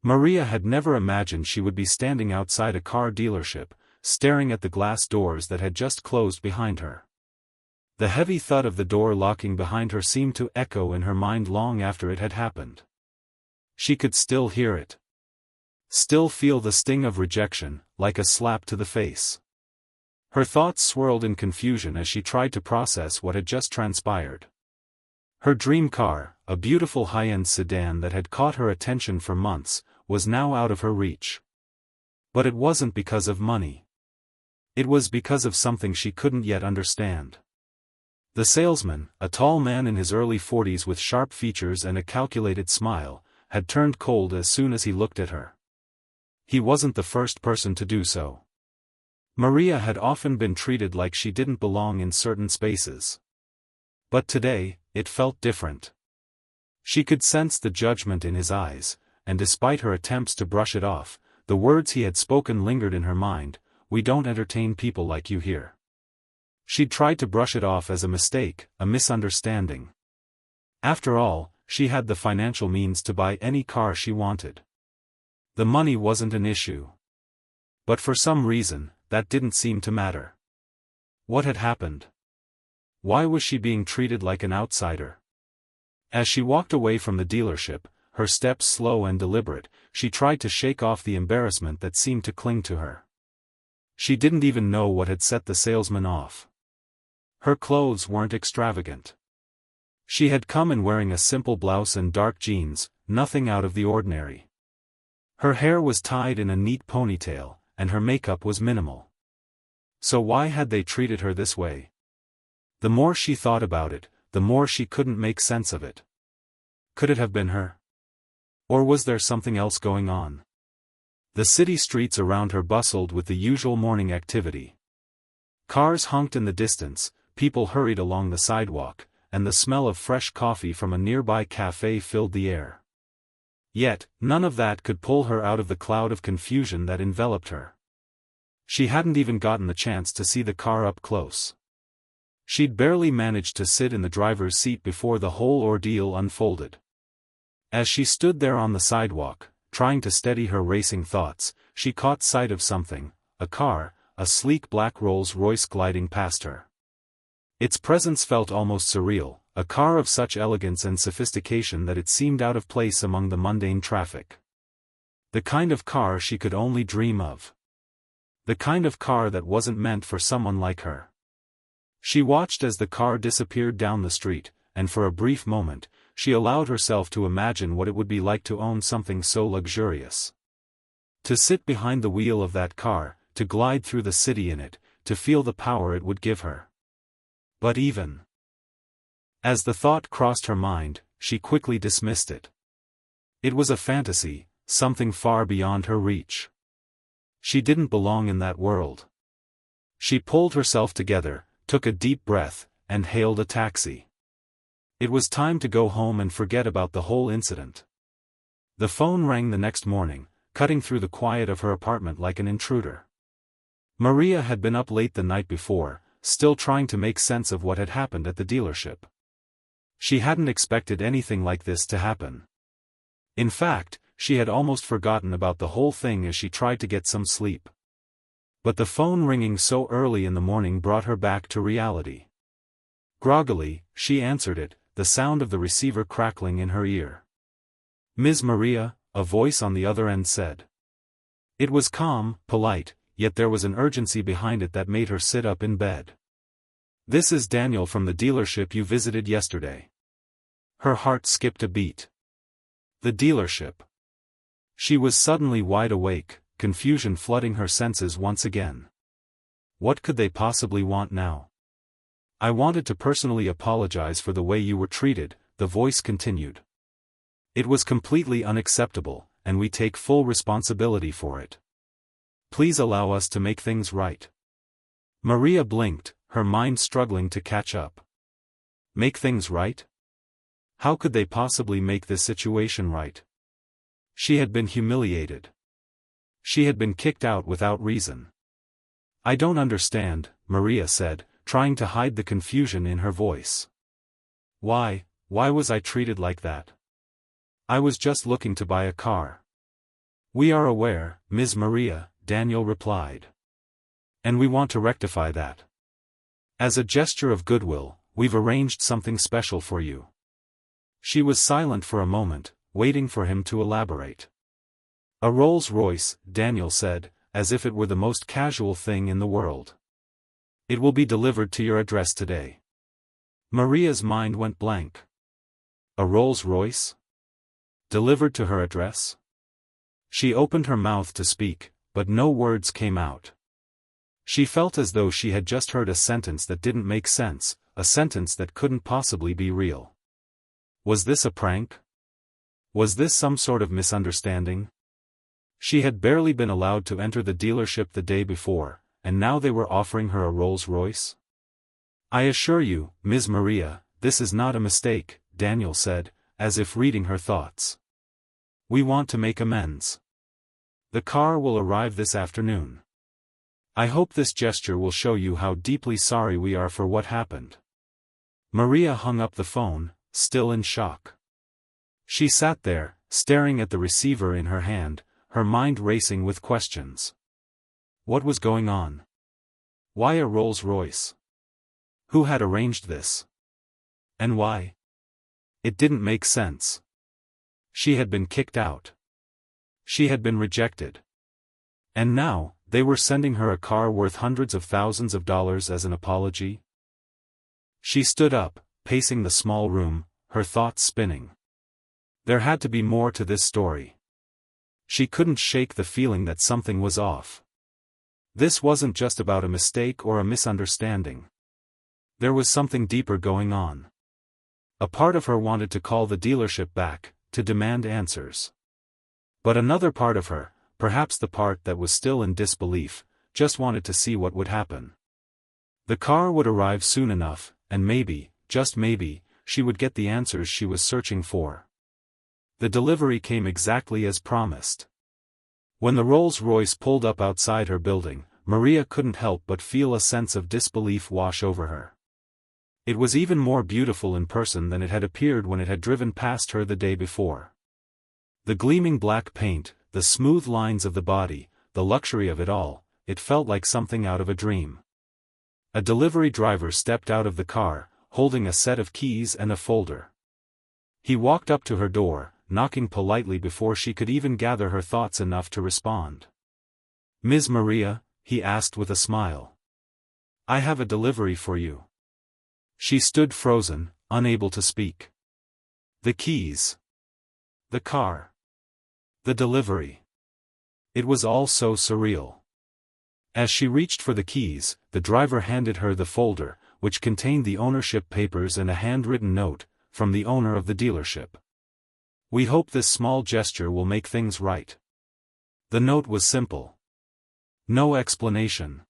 Maria had never imagined she would be standing outside a car dealership, staring at the glass doors that had just closed behind her. The heavy thud of the door locking behind her seemed to echo in her mind long after it had happened. She could still hear it. Still feel the sting of rejection, like a slap to the face. Her thoughts swirled in confusion as she tried to process what had just transpired. Her dream car, a beautiful high-end sedan that had caught her attention for months, was now out of her reach. But it wasn't because of money. It was because of something she couldn't yet understand. The salesman, a tall man in his early 40s with sharp features and a calculated smile, had turned cold as soon as he looked at her. He wasn't the first person to do so. Maria had often been treated like she didn't belong in certain spaces. But today, it felt different. She could sense the judgment in his eyes, and despite her attempts to brush it off, the words he had spoken lingered in her mind. "We don't entertain people like you here." She'd tried to brush it off as a mistake, a misunderstanding. After all, she had the financial means to buy any car she wanted. The money wasn't an issue. But for some reason, that didn't seem to matter. What had happened? Why was she being treated like an outsider? As she walked away from the dealership, her steps slow and deliberate, she tried to shake off the embarrassment that seemed to cling to her. She didn't even know what had set the salesman off. Her clothes weren't extravagant. She had come in wearing a simple blouse and dark jeans, nothing out of the ordinary. Her hair was tied in a neat ponytail, and her makeup was minimal. So why had they treated her this way? The more she thought about it, the more she couldn't make sense of it. Could it have been her? Or was there something else going on? The city streets around her bustled with the usual morning activity. Cars honked in the distance, people hurried along the sidewalk, and the smell of fresh coffee from a nearby cafe filled the air. Yet, none of that could pull her out of the cloud of confusion that enveloped her. She hadn't even gotten the chance to see the car up close. She'd barely managed to sit in the driver's seat before the whole ordeal unfolded. As she stood there on the sidewalk, trying to steady her racing thoughts, she caught sight of something, a car, a sleek black Rolls Royce gliding past her. Its presence felt almost surreal, a car of such elegance and sophistication that it seemed out of place among the mundane traffic. The kind of car she could only dream of. The kind of car that wasn't meant for someone like her. She watched as the car disappeared down the street, and for a brief moment, she allowed herself to imagine what it would be like to own something so luxurious. To sit behind the wheel of that car, to glide through the city in it, to feel the power it would give her. But even as the thought crossed her mind, she quickly dismissed it. It was a fantasy, something far beyond her reach. She didn't belong in that world. She pulled herself together, took a deep breath, and hailed a taxi. It was time to go home and forget about the whole incident. The phone rang the next morning, cutting through the quiet of her apartment like an intruder. Maria had been up late the night before, still trying to make sense of what had happened at the dealership. She hadn't expected anything like this to happen. In fact, she had almost forgotten about the whole thing as she tried to get some sleep. But the phone ringing so early in the morning brought her back to reality. Groggily, she answered it, the sound of the receiver crackling in her ear. "Ms. Maria," a voice on the other end said. It was calm, polite, yet there was an urgency behind it that made her sit up in bed. "This is Daniel from the dealership you visited yesterday." Her heart skipped a beat. The dealership. She was suddenly wide awake, confusion flooding her senses once again. What could they possibly want now? "I wanted to personally apologize for the way you were treated," the voice continued. "It was completely unacceptable, and we take full responsibility for it. Please allow us to make things right." Maria blinked, her mind struggling to catch up. Make things right? How could they possibly make this situation right? She had been humiliated. She had been kicked out without reason. "I don't understand," Maria said, trying to hide the confusion in her voice. Why was I treated like that? I was just looking to buy a car." "We are aware, Ms. Maria," Daniel replied. "And we want to rectify that. As a gesture of goodwill, we've arranged something special for you." She was silent for a moment, waiting for him to elaborate. "A Rolls Royce," Daniel said, as if it were the most casual thing in the world. "It will be delivered to your address today." Maria's mind went blank. A Rolls Royce? Delivered to her address? She opened her mouth to speak, but no words came out. She felt as though she had just heard a sentence that didn't make sense, a sentence that couldn't possibly be real. Was this a prank? Was this some sort of misunderstanding? She had barely been allowed to enter the dealership the day before, and now they were offering her a Rolls Royce? "I assure you, Ms. Maria, this is not a mistake," Daniel said, as if reading her thoughts. "We want to make amends. The car will arrive this afternoon. I hope this gesture will show you how deeply sorry we are for what happened." Maria hung up the phone, still in shock. She sat there, staring at the receiver in her hand, her mind racing with questions. What was going on? Why a Rolls Royce? Who had arranged this? And why? It didn't make sense. She had been kicked out. She had been rejected. And now, they were sending her a car worth hundreds of thousands of dollars as an apology? She stood up, pacing the small room, her thoughts spinning. There had to be more to this story. She couldn't shake the feeling that something was off. This wasn't just about a mistake or a misunderstanding. There was something deeper going on. A part of her wanted to call the dealership back, to demand answers. But another part of her, perhaps the part that was still in disbelief, just wanted to see what would happen. The car would arrive soon enough, and maybe, just maybe, she would get the answers she was searching for. The delivery came exactly as promised. When the Rolls Royce pulled up outside her building, Maria couldn't help but feel a sense of disbelief wash over her. It was even more beautiful in person than it had appeared when it had driven past her the day before. The gleaming black paint, the smooth lines of the body, the luxury of it all, it felt like something out of a dream. A delivery driver stepped out of the car, holding a set of keys and a folder. He walked up to her door, knocking politely before she could even gather her thoughts enough to respond. "Ms. Maria," he asked with a smile. "I have a delivery for you." She stood frozen, unable to speak. The keys. The car. The delivery. It was all so surreal. As she reached for the keys, the driver handed her the folder, which contained the ownership papers and a handwritten note, from the owner of the dealership. "We hope this small gesture will make things right." The note was simple. No explanation.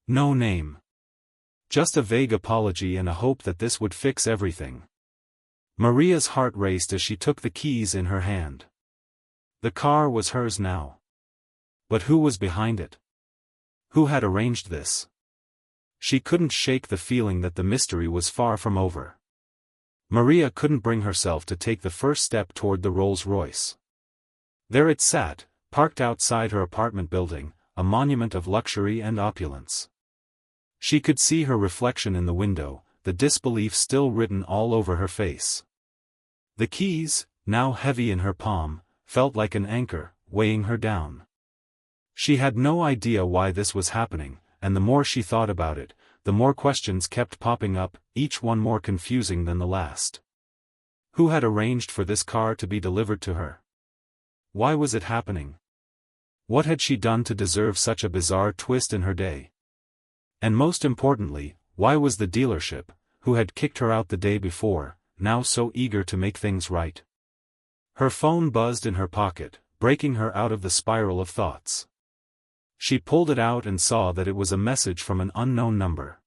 No name. Just a vague apology and a hope that this would fix everything. Maria's heart raced as she took the keys in her hand. The car was hers now. But who was behind it? Who had arranged this? She couldn't shake the feeling that the mystery was far from over. Maria couldn't bring herself to take the first step toward the Rolls Royce. There it sat, parked outside her apartment building, a monument of luxury and opulence. She could see her reflection in the window, the disbelief still written all over her face. The keys, now heavy in her palm, felt like an anchor, weighing her down. She had no idea why this was happening, and the more she thought about it, the more questions kept popping up, each one more confusing than the last. Who had arranged for this car to be delivered to her? Why was it happening? What had she done to deserve such a bizarre twist in her day? And most importantly, why was the dealership, who had kicked her out the day before, now so eager to make things right? Her phone buzzed in her pocket, breaking her out of the spiral of thoughts. She pulled it out and saw that it was a message from an unknown number.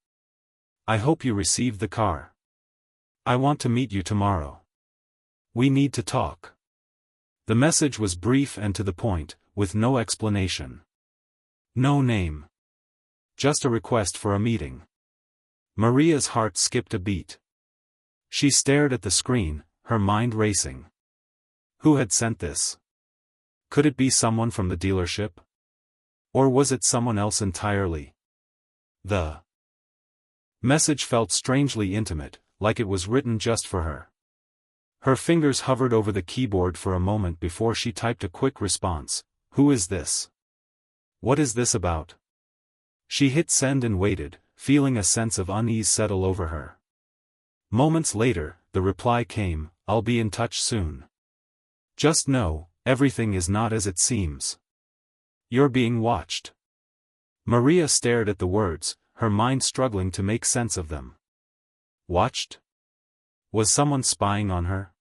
"I hope you received the car. I want to meet you tomorrow. We need to talk." The message was brief and to the point, with no explanation. No name. Just a request for a meeting. Maria's heart skipped a beat. She stared at the screen, her mind racing. Who had sent this? Could it be someone from the dealership? Or was it someone else entirely? The message felt strangely intimate, like it was written just for her. Her fingers hovered over the keyboard for a moment before she typed a quick response. Who is this? What is this about? She hit send and waited, feeling a sense of unease settle over her. Moments later, the reply came, I'll be in touch soon. Just know, everything is not as it seems. You're being watched. Maria stared at the words, her mind struggling to make sense of them. Watched? Was someone spying on her?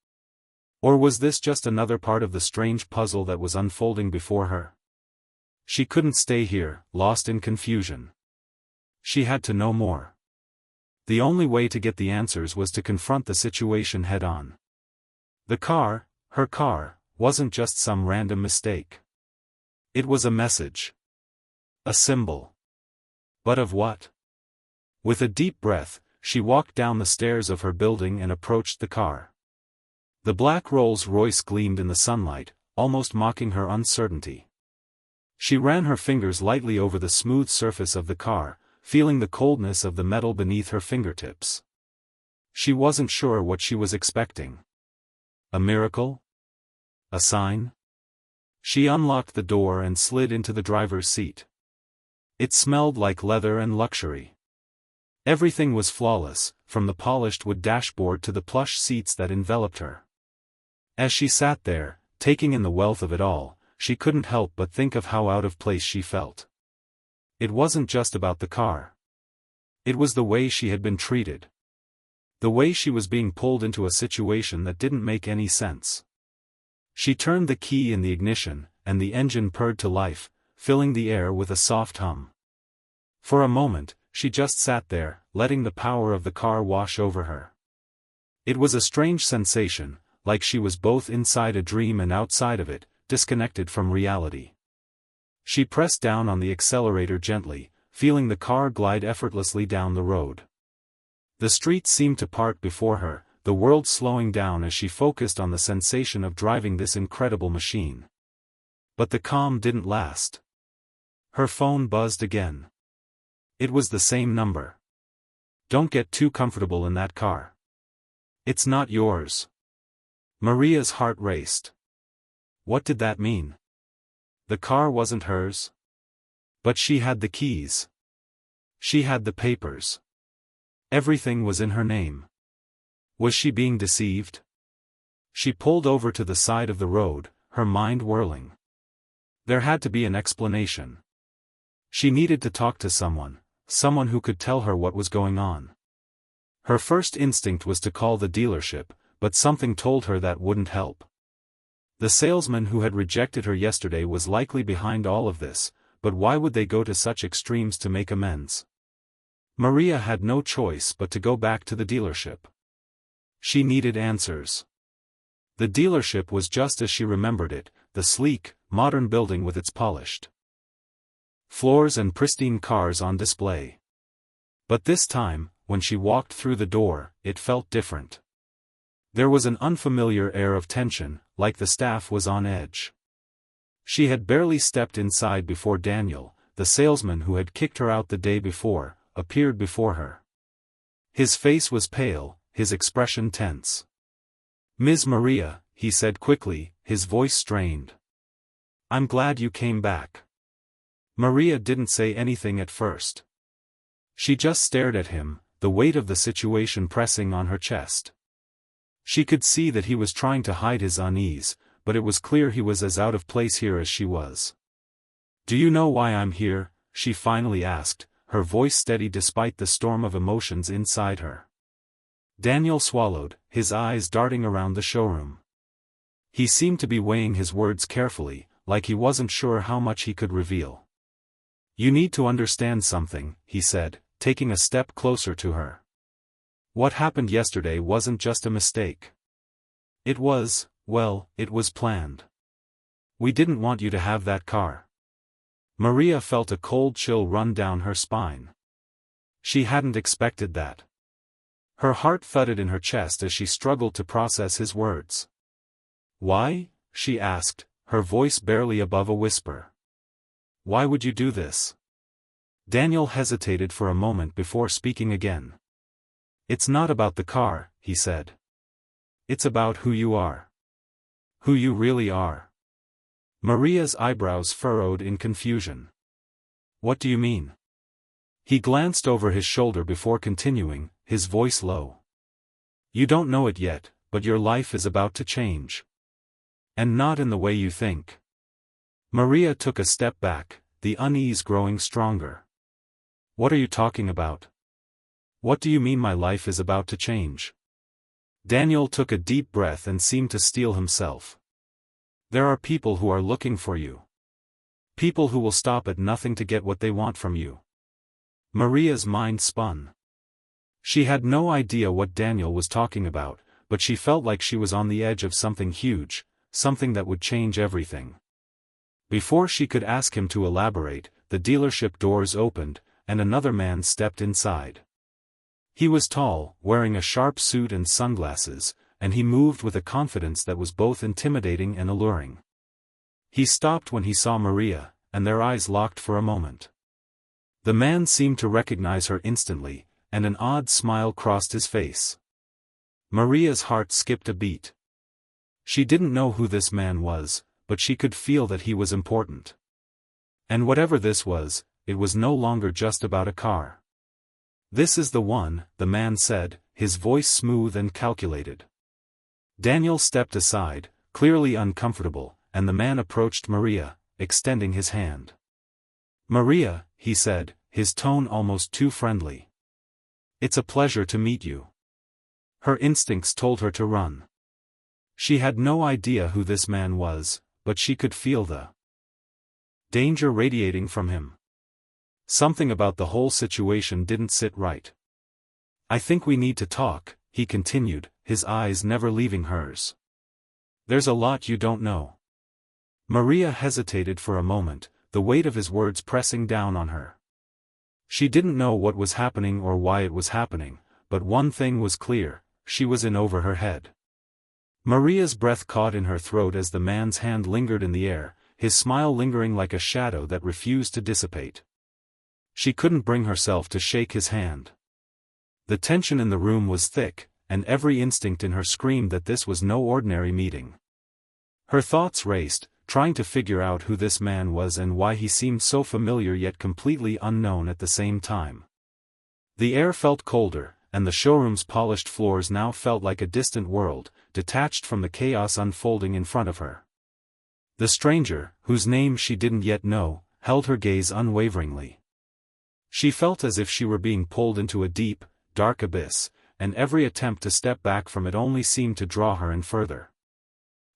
Or was this just another part of the strange puzzle that was unfolding before her? She couldn't stay here, lost in confusion. She had to know more. The only way to get the answers was to confront the situation head-on. The car, her car, wasn't just some random mistake. It was a message. A symbol. But of what? With a deep breath, she walked down the stairs of her building and approached the car. The black Rolls Royce gleamed in the sunlight, almost mocking her uncertainty. She ran her fingers lightly over the smooth surface of the car, feeling the coldness of the metal beneath her fingertips. She wasn't sure what she was expecting. A miracle? A sign? She unlocked the door and slid into the driver's seat. It smelled like leather and luxury. Everything was flawless, from the polished wood dashboard to the plush seats that enveloped her. As she sat there, taking in the wealth of it all, she couldn't help but think of how out of place she felt. It wasn't just about the car. It was the way she had been treated. The way she was being pulled into a situation that didn't make any sense. She turned the key in the ignition, and the engine purred to life, filling the air with a soft hum. For a moment, she just sat there, letting the power of the car wash over her. It was a strange sensation, like she was both inside a dream and outside of it, disconnected from reality. She pressed down on the accelerator gently, feeling the car glide effortlessly down the road. The street seemed to part before her, the world slowing down as she focused on the sensation of driving this incredible machine. But the calm didn't last. Her phone buzzed again. It was the same number. Don't get too comfortable in that car. It's not yours. Maria's heart raced. What did that mean? The car wasn't hers. But she had the keys. She had the papers. Everything was in her name. Was she being deceived? She pulled over to the side of the road, her mind whirling. There had to be an explanation. She needed to talk to someone who could tell her what was going on. Her first instinct was to call the dealership, but something told her that wouldn't help. The salesman who had rejected her yesterday was likely behind all of this, but why would they go to such extremes to make amends? Maria had no choice but to go back to the dealership. She needed answers. The dealership was just as she remembered it, the sleek, modern building with its polished floors and pristine cars on display. But this time, when she walked through the door, it felt different. There was an unfamiliar air of tension, like the staff was on edge. She had barely stepped inside before Daniel, the salesman who had kicked her out the day before, appeared before her. His face was pale, his expression tense. "Ms. Maria," he said quickly, his voice strained. "I'm glad you came back." Maria didn't say anything at first. She just stared at him, the weight of the situation pressing on her chest. She could see that he was trying to hide his unease, but it was clear he was as out of place here as she was. "Do you know why I'm here?" she finally asked, her voice steady despite the storm of emotions inside her. Daniel swallowed, his eyes darting around the showroom. He seemed to be weighing his words carefully, like he wasn't sure how much he could reveal. "You need to understand something," he said, taking a step closer to her. "What happened yesterday wasn't just a mistake. It was, well, it was planned. We didn't want you to have that car." Maria felt a cold chill run down her spine. She hadn't expected that. Her heart thudded in her chest as she struggled to process his words. "Why?" she asked, her voice barely above a whisper. "Why would you do this?" Daniel hesitated for a moment before speaking again. "It's not about the car," he said. "It's about who you are. Who you really are." Maria's eyebrows furrowed in confusion. "What do you mean?" He glanced over his shoulder before continuing, his voice low. "You don't know it yet, but your life is about to change. And not in the way you think." Maria took a step back, the unease growing stronger. "What are you talking about? What do you mean my life is about to change?" Daniel took a deep breath and seemed to steel himself. "There are people who are looking for you. People who will stop at nothing to get what they want from you." Maria's mind spun. She had no idea what Daniel was talking about, but she felt like she was on the edge of something huge, something that would change everything. Before she could ask him to elaborate, the dealership doors opened, and another man stepped inside. He was tall, wearing a sharp suit and sunglasses, and he moved with a confidence that was both intimidating and alluring. He stopped when he saw Maria, and their eyes locked for a moment. The man seemed to recognize her instantly, and an odd smile crossed his face. Maria's heart skipped a beat. She didn't know who this man was, but she could feel that he was important. And whatever this was, it was no longer just about a car. "This is the one," the man said, his voice smooth and calculated. Daniel stepped aside, clearly uncomfortable, and the man approached Maria, extending his hand. "Maria," he said, his tone almost too friendly. "It's a pleasure to meet you." Her instincts told her to run. She had no idea who this man was, but she could feel the danger radiating from him. Something about the whole situation didn't sit right. "I think we need to talk," he continued, his eyes never leaving hers. "There's a lot you don't know." Maria hesitated for a moment, the weight of his words pressing down on her. She didn't know what was happening or why it was happening, but one thing was clear, she was in over her head. Maria's breath caught in her throat as the man's hand lingered in the air, his smile lingering like a shadow that refused to dissipate. She couldn't bring herself to shake his hand. The tension in the room was thick, and every instinct in her screamed that this was no ordinary meeting. Her thoughts raced, trying to figure out who this man was and why he seemed so familiar yet completely unknown at the same time. The air felt colder, and the showroom's polished floors now felt like a distant world, detached from the chaos unfolding in front of her. The stranger, whose name she didn't yet know, held her gaze unwaveringly. She felt as if she were being pulled into a deep, dark abyss, and every attempt to step back from it only seemed to draw her in further.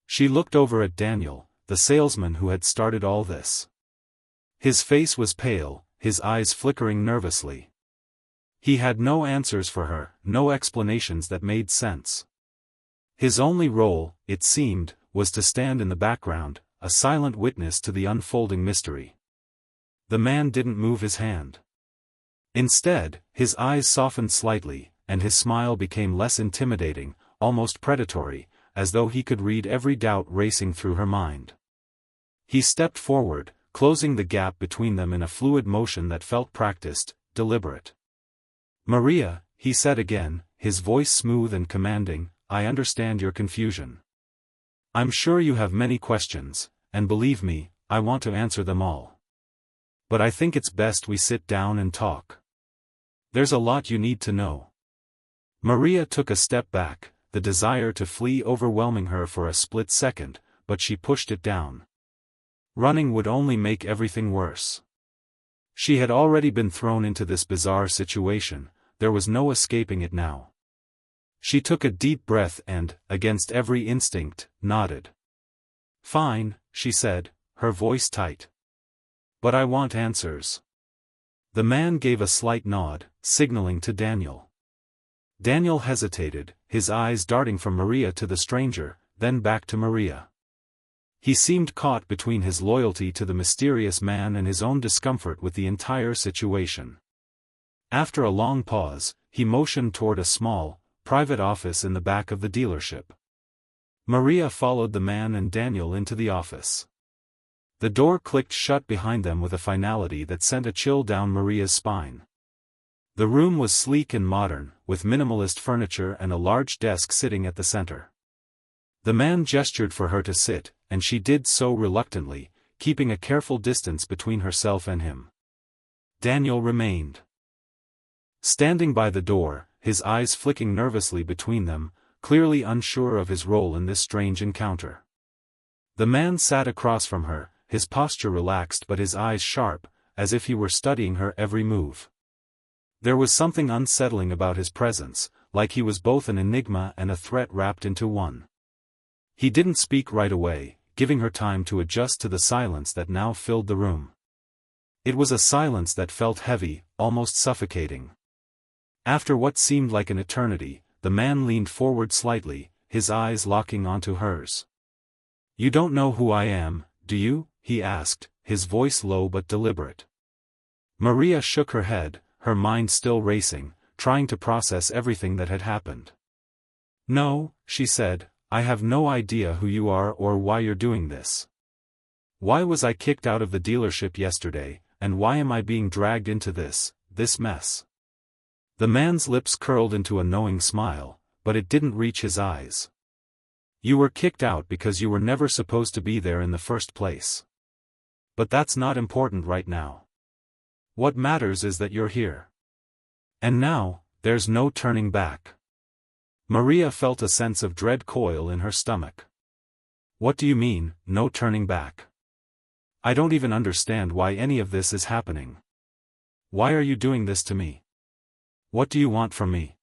She looked over at Daniel, the salesman who had started all this. His face was pale, his eyes flickering nervously. He had no answers for her, no explanations that made sense. His only role, it seemed, was to stand in the background, a silent witness to the unfolding mystery. The man didn't move his hand. Instead, his eyes softened slightly, and his smile became less intimidating, almost predatory, as though he could read every doubt racing through her mind. He stepped forward, closing the gap between them in a fluid motion that felt practiced, deliberate. "Maria," he said again, his voice smooth and commanding, "I understand your confusion. I'm sure you have many questions, and believe me, I want to answer them all. But I think it's best we sit down and talk. There's a lot you need to know." Maria took a step back, the desire to flee overwhelming her for a split second, but she pushed it down. Running would only make everything worse. She had already been thrown into this bizarre situation, there was no escaping it now. She took a deep breath and, against every instinct, nodded. "Fine," she said, her voice tight. "But I want answers." The man gave a slight nod, signaling to Daniel. Daniel hesitated, his eyes darting from Maria to the stranger, then back to Maria. He seemed caught between his loyalty to the mysterious man and his own discomfort with the entire situation. After a long pause, he motioned toward a small, private office in the back of the dealership. Maria followed the man and Daniel into the office. The door clicked shut behind them with a finality that sent a chill down Maria's spine. The room was sleek and modern, with minimalist furniture and a large desk sitting at the center. The man gestured for her to sit, and she did so reluctantly, keeping a careful distance between herself and him. Daniel remained standing by the door, his eyes flicking nervously between them, clearly unsure of his role in this strange encounter. The man sat across from her, his posture relaxed but his eyes sharp, as if he were studying her every move. There was something unsettling about his presence, like he was both an enigma and a threat wrapped into one. He didn't speak right away, giving her time to adjust to the silence that now filled the room. It was a silence that felt heavy, almost suffocating. After what seemed like an eternity, the man leaned forward slightly, his eyes locking onto hers. "You don't know who I am, do you?" he asked, his voice low but deliberate. Maria shook her head, her mind still racing, trying to process everything that had happened. "No," she said, "I have no idea who you are or why you're doing this. Why was I kicked out of the dealership yesterday, and why am I being dragged into this mess?" The man's lips curled into a knowing smile, but it didn't reach his eyes. "You were kicked out because you were never supposed to be there in the first place. But that's not important right now. What matters is that you're here. And now, there's no turning back." Maria felt a sense of dread coil in her stomach. "What do you mean, no turning back? I don't even understand why any of this is happening. Why are you doing this to me? What do you want from me?"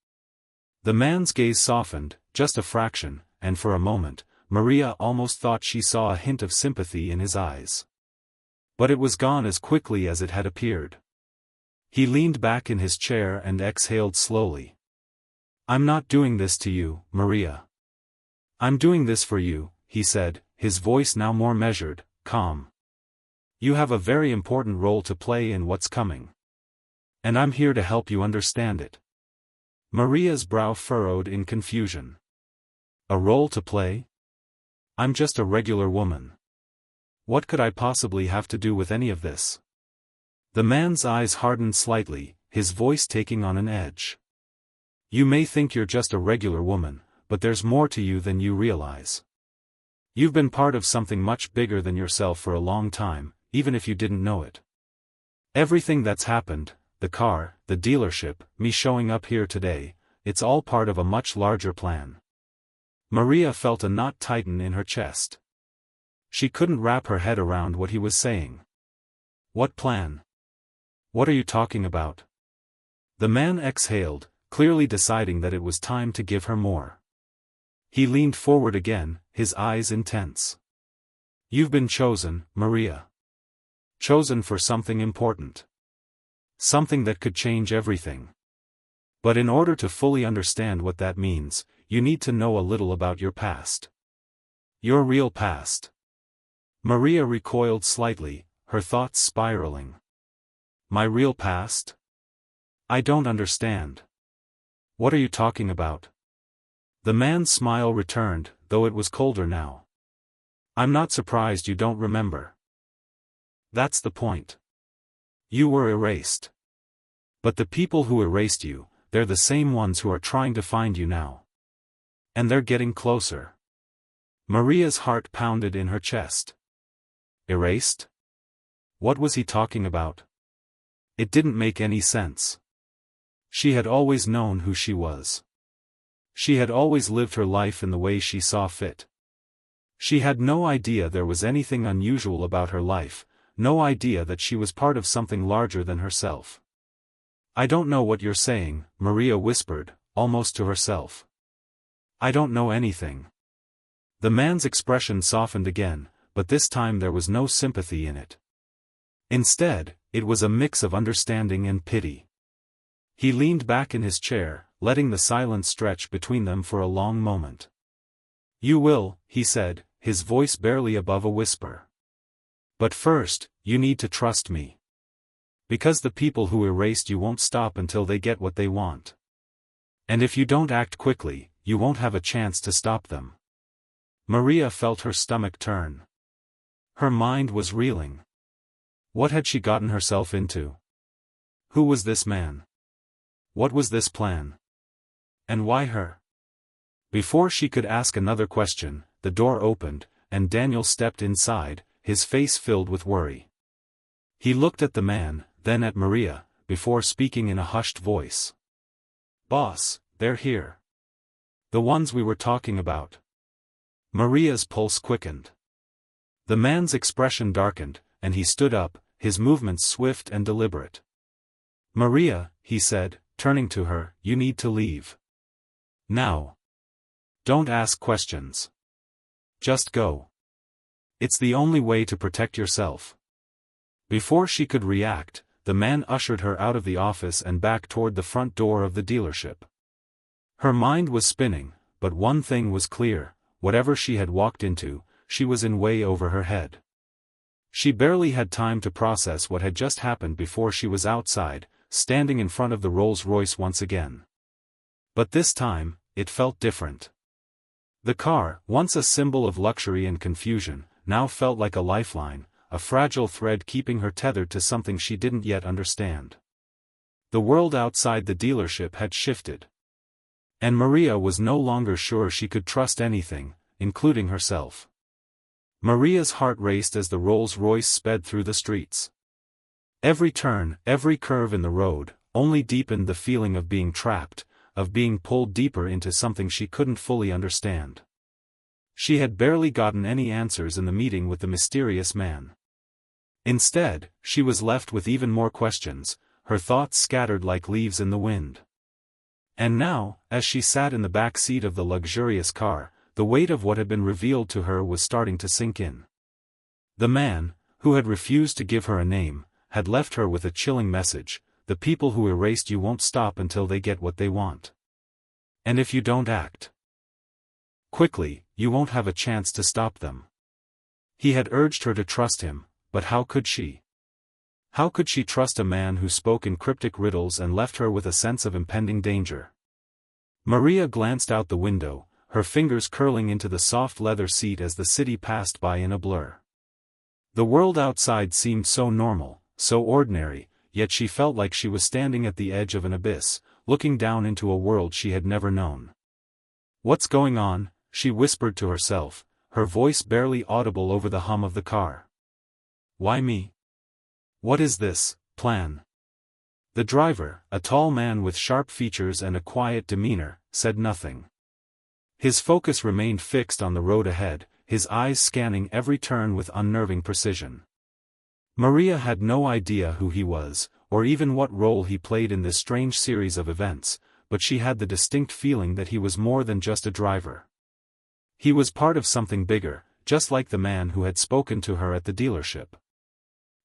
The man's gaze softened, just a fraction, and for a moment, Maria almost thought she saw a hint of sympathy in his eyes. But it was gone as quickly as it had appeared. He leaned back in his chair and exhaled slowly. "I'm not doing this to you, Maria. I'm doing this for you," he said, his voice now more measured, calm. "You have a very important role to play in what's coming. And I'm here to help you understand it." Maria's brow furrowed in confusion. "A role to play? I'm just a regular woman. What could I possibly have to do with any of this?" The man's eyes hardened slightly, his voice taking on an edge. "You may think you're just a regular woman, but there's more to you than you realize. You've been part of something much bigger than yourself for a long time, even if you didn't know it. Everything that's happened, the car, the dealership, me showing up here today, it's all part of a much larger plan." Maria felt a knot tighten in her chest. She couldn't wrap her head around what he was saying. "What plan? What are you talking about?" The man exhaled, clearly deciding that it was time to give her more. He leaned forward again, his eyes intense. "You've been chosen, Maria. Chosen for something important. Something that could change everything. But in order to fully understand what that means, you need to know a little about your past. Your real past." Maria recoiled slightly, her thoughts spiraling. "My real past? I don't understand. What are you talking about?" The man's smile returned, though it was colder now. "I'm not surprised you don't remember. That's the point. You were erased. But the people who erased you, they're the same ones who are trying to find you now. And they're getting closer." Maria's heart pounded in her chest. Erased? What was he talking about? It didn't make any sense. She had always known who she was. She had always lived her life in the way she saw fit. She had no idea there was anything unusual about her life, no idea that she was part of something larger than herself. "I don't know what you're saying," Maria whispered, almost to herself. "I don't know anything." The man's expression softened again, but this time there was no sympathy in it. Instead, it was a mix of understanding and pity. He leaned back in his chair, letting the silence stretch between them for a long moment. "You will," he said, his voice barely above a whisper. "But first, you need to trust me. Because the people who erased you won't stop until they get what they want. And if you don't act quickly, you won't have a chance to stop them." Maria felt her stomach turn. Her mind was reeling. What had she gotten herself into? Who was this man? What was this plan? And why her? Before she could ask another question, the door opened, and Daniel stepped inside, his face filled with worry. He looked at the man, then at Maria, before speaking in a hushed voice. "Boss, they're here. The ones we were talking about." Maria's pulse quickened. The man's expression darkened, and he stood up, his movements swift and deliberate. "Maria," he said, turning to her, "you need to leave. Now. Don't ask questions. Just go. It's the only way to protect yourself." Before she could react, the man ushered her out of the office and back toward the front door of the dealership. Her mind was spinning, but one thing was clear: whatever she had walked into, she was in way over her head. She barely had time to process what had just happened before she was outside, standing in front of the Rolls Royce once again. But this time, it felt different. The car, once a symbol of luxury and confusion, now felt like a lifeline, a fragile thread keeping her tethered to something she didn't yet understand. The world outside the dealership had shifted. And Maria was no longer sure she could trust anything, including herself. Maria's heart raced as the Rolls Royce sped through the streets. Every turn, every curve in the road, only deepened the feeling of being trapped, of being pulled deeper into something she couldn't fully understand. She had barely gotten any answers in the meeting with the mysterious man. Instead, she was left with even more questions, her thoughts scattered like leaves in the wind. And now, as she sat in the back seat of the luxurious car, the weight of what had been revealed to her was starting to sink in. The man, who had refused to give her a name, had left her with a chilling message: the people who erased you won't stop until they get what they want. And if you don't act quickly, you won't have a chance to stop them. He had urged her to trust him, but how could she? How could she trust a man who spoke in cryptic riddles and left her with a sense of impending danger? Maria glanced out the window, her fingers curling into the soft leather seat as the city passed by in a blur. The world outside seemed so normal, so ordinary, yet she felt like she was standing at the edge of an abyss, looking down into a world she had never known. "What's going on?" she whispered to herself, her voice barely audible over the hum of the car. "Why me? What is this plan?" The driver, a tall man with sharp features and a quiet demeanor, said nothing. His focus remained fixed on the road ahead, his eyes scanning every turn with unnerving precision. Maria had no idea who he was, or even what role he played in this strange series of events, but she had the distinct feeling that he was more than just a driver. He was part of something bigger, just like the man who had spoken to her at the dealership.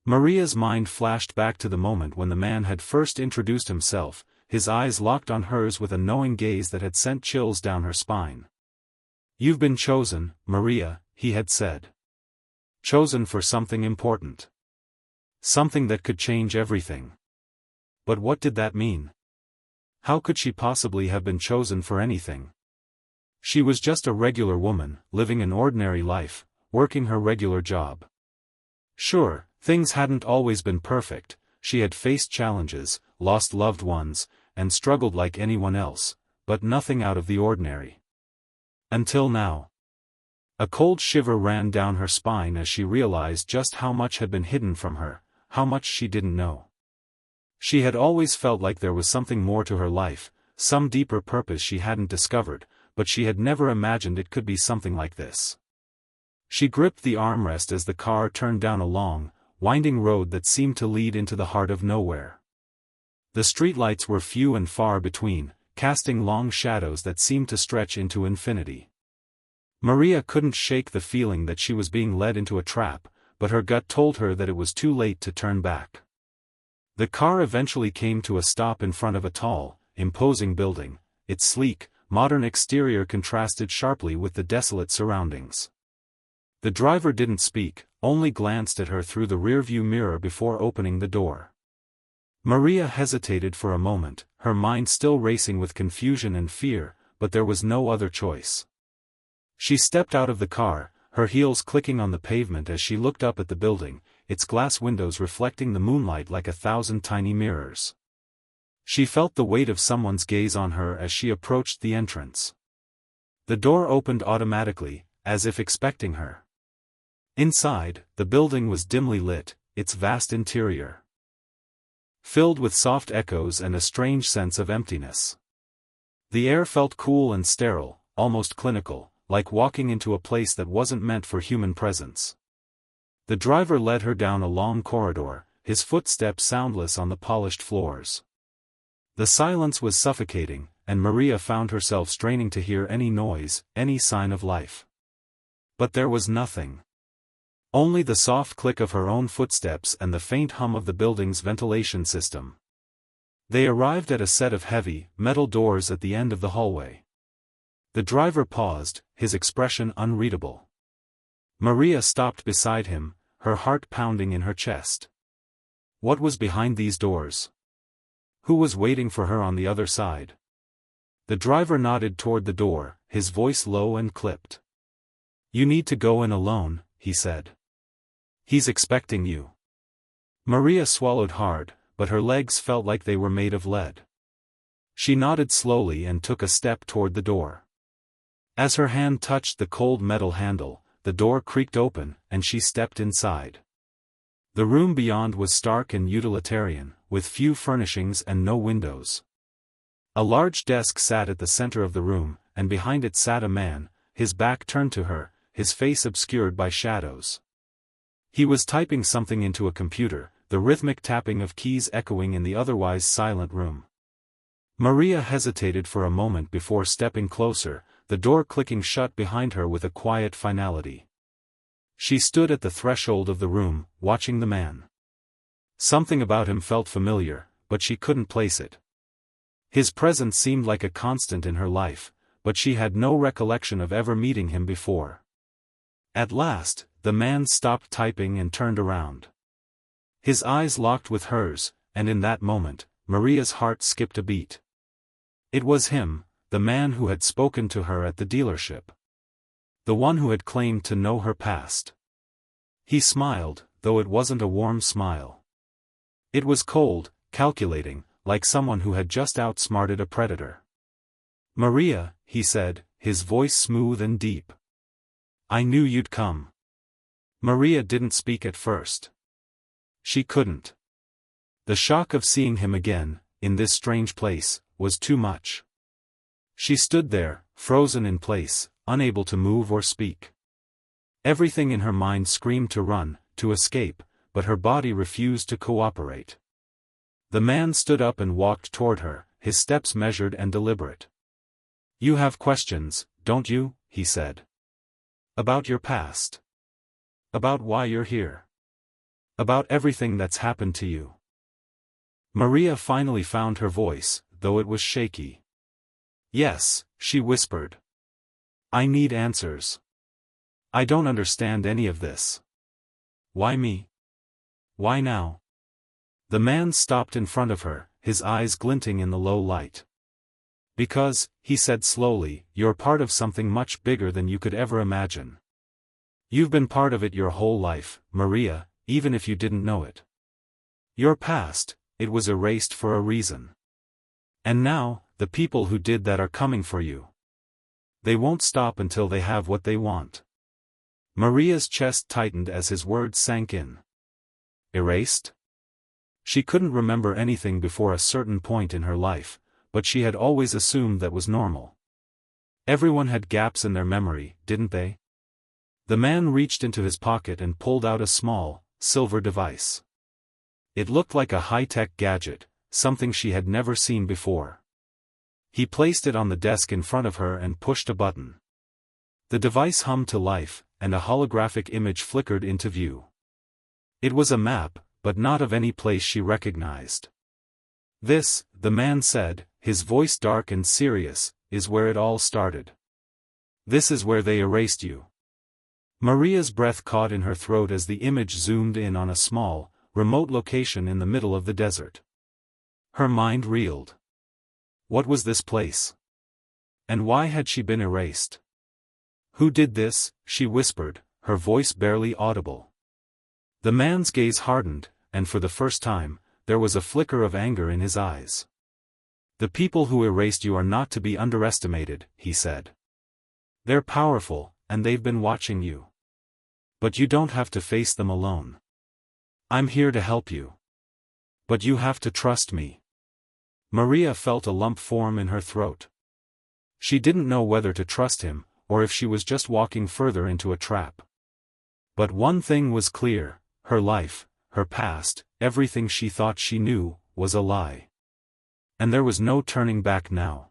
Maria's mind flashed back to the moment when the man had first introduced himself, his eyes locked on hers with a knowing gaze that had sent chills down her spine. "You've been chosen, Maria," he had said. "Chosen for something important. Something that could change everything." But what did that mean? How could she possibly have been chosen for anything? She was just a regular woman, living an ordinary life, working her regular job. Sure, things hadn't always been perfect, she had faced challenges, lost loved ones, and struggled like anyone else, but nothing out of the ordinary. Until now. A cold shiver ran down her spine as she realized just how much had been hidden from her, how much she didn't know. She had always felt like there was something more to her life, some deeper purpose she hadn't discovered, but she had never imagined it could be something like this. She gripped the armrest as the car turned down a long, winding road that seemed to lead into the heart of nowhere. The streetlights were few and far between, casting long shadows that seemed to stretch into infinity. Maria couldn't shake the feeling that she was being led into a trap, but her gut told her that it was too late to turn back. The car eventually came to a stop in front of a tall, imposing building, its sleek, modern exterior contrasted sharply with the desolate surroundings. The driver didn't speak, only glanced at her through the rearview mirror before opening the door. Maria hesitated for a moment, her mind still racing with confusion and fear, but there was no other choice. She stepped out of the car, her heels clicking on the pavement as she looked up at the building, its glass windows reflecting the moonlight like 1,000 tiny mirrors. She felt the weight of someone's gaze on her as she approached the entrance. The door opened automatically, as if expecting her. Inside, the building was dimly lit, its vast interior filled with soft echoes and a strange sense of emptiness. The air felt cool and sterile, almost clinical, like walking into a place that wasn't meant for human presence. The driver led her down a long corridor, his footsteps soundless on the polished floors. The silence was suffocating, and Maria found herself straining to hear any noise, any sign of life. But there was nothing. Only the soft click of her own footsteps and the faint hum of the building's ventilation system. They arrived at a set of heavy, metal doors at the end of the hallway. The driver paused, his expression unreadable. Maria stopped beside him, her heart pounding in her chest. What was behind these doors? Who was waiting for her on the other side? The driver nodded toward the door, his voice low and clipped. "You need to go in alone," he said. "He's expecting you." Maria swallowed hard, but her legs felt like they were made of lead. She nodded slowly and took a step toward the door. As her hand touched the cold metal handle, the door creaked open, and she stepped inside. The room beyond was stark and utilitarian, with few furnishings and no windows. A large desk sat at the center of the room, and behind it sat a man, his back turned to her, his face obscured by shadows. He was typing something into a computer, the rhythmic tapping of keys echoing in the otherwise silent room. Maria hesitated for a moment before stepping closer, the door clicking shut behind her with a quiet finality. She stood at the threshold of the room, watching the man. Something about him felt familiar, but she couldn't place it. His presence seemed like a constant in her life, but she had no recollection of ever meeting him before. At last, the man stopped typing and turned around. His eyes locked with hers, and in that moment, Maria's heart skipped a beat. It was him, the man who had spoken to her at the dealership. The one who had claimed to know her past. He smiled, though it wasn't a warm smile. It was cold, calculating, like someone who had just outsmarted a predator. "Maria," he said, his voice smooth and deep. "I knew you'd come." Maria didn't speak at first. She couldn't. The shock of seeing him again, in this strange place, was too much. She stood there, frozen in place, unable to move or speak. Everything in her mind screamed to run, to escape, but her body refused to cooperate. The man stood up and walked toward her, his steps measured and deliberate. "You have questions, don't you?" he said. "About your past. About why you're here. About everything that's happened to you." Maria finally found her voice, though it was shaky. "Yes," she whispered. "I need answers. I don't understand any of this. Why me? Why now?" The man stopped in front of her, his eyes glinting in the low light. "Because," he said slowly, "you're part of something much bigger than you could ever imagine. You've been part of it your whole life, Maria, even if you didn't know it. Your past, it was erased for a reason. And now, the people who did that are coming for you. They won't stop until they have what they want." Maria's chest tightened as his words sank in. Erased? She couldn't remember anything before a certain point in her life, but she had always assumed that was normal. Everyone had gaps in their memory, didn't they? The man reached into his pocket and pulled out a small, silver device. It looked like a high-tech gadget, something she had never seen before. He placed it on the desk in front of her and pushed a button. The device hummed to life, and a holographic image flickered into view. It was a map, but not of any place she recognized. "This," the man said, his voice dark and serious, "is where it all started. This is where they erased you." Maria's breath caught in her throat as the image zoomed in on a small, remote location in the middle of the desert. Her mind reeled. What was this place? And why had she been erased? "Who did this?" she whispered, her voice barely audible. The man's gaze hardened, and for the first time, there was a flicker of anger in his eyes. "The people who erased you are not to be underestimated," he said. "They're powerful, and they've been watching you. But you don't have to face them alone. I'm here to help you. But you have to trust me." Maria felt a lump form in her throat. She didn't know whether to trust him, or if she was just walking further into a trap. But one thing was clear: her life, her past, everything she thought she knew, was a lie. And there was no turning back now.